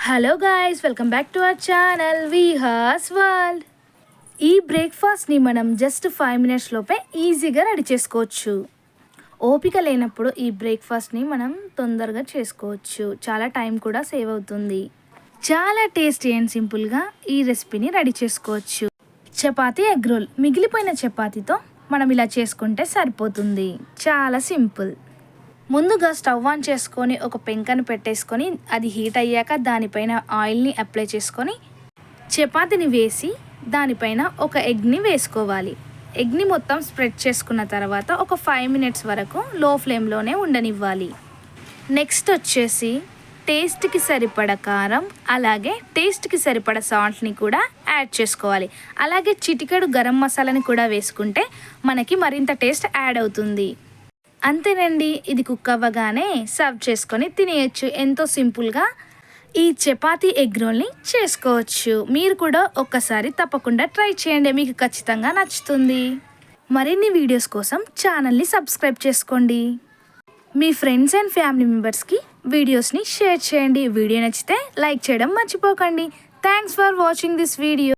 Hello guys, welcome back to our channel Vihas world. ఈ బ్రేక్ఫాస్ట్ని మనం just 5 minutes లోపే ఈజీగా రెడీ చేసుకోవచ్చు. ఓపిక లేనప్పుడు ఈ బ్రేక్ఫాస్ట్ని మనం తొందరగా చేసుకోవచ్చు. చాలా టైం కూడా సేవ్ అవుతుంది. చాలా టేస్టీ అండ్ సింపుల్గా ఈ రెసిపీని రెడీ చేసుకోవచ్చు. Chapati egg role. మిగిలిపోయిన చపాతీతో మనం ఇలా చేసుకుంటే సరిపోతుంది. చాలా సింపుల్. ముందుగా స్టవ్ ఆన్ చేసుకొని ఒక పెంకను పెట్టేసుకొని అది హీట్ అయ్యాక దానిపైన ఆయిల్ని అప్లై చేసుకొని చపాతీని వేసి దానిపైన ఒక ఎగ్ని వేసుకోవాలి. ఎగ్ని మొత్తం స్ప్రెడ్ చేసుకున్న తర్వాత ఒక 5 మినిట్స్ వరకు లో ఫ్లేమ్లోనే ఉండనివ్వాలి. నెక్స్ట్ వచ్చేసి టేస్ట్కి సరిపడ కారం, అలాగే టేస్ట్కి సరిపడ సాల్ట్ని కూడా యాడ్ చేసుకోవాలి. అలాగే చిటికెడు గరం మసాలాని కూడా వేసుకుంటే మనకి మరింత టేస్ట్ యాడ్ అవుతుంది. అంతేనండి, ఇది కుక్ అవ్వగానే సర్వ్ చేసుకొని తినేయచ్చు. ఎంతో సింపుల్గా ఈ చపాతీ ఎగ్ రోల్ని చేసుకోవచ్చు. మీరు కూడా ఒక్కసారి తప్పకుండా ట్రై చేయండి, మీకు ఖచ్చితంగా నచ్చుతుంది. మరిన్ని వీడియోస్ కోసం ఛానల్ని సబ్స్క్రైబ్ చేసుకోండి. మీ ఫ్రెండ్స్ అండ్ ఫ్యామిలీ మెంబర్స్కి వీడియోస్ని షేర్ చేయండి. వీడియో నచ్చితే లైక్ చేయడం మర్చిపోకండి. Thanks for watching this video.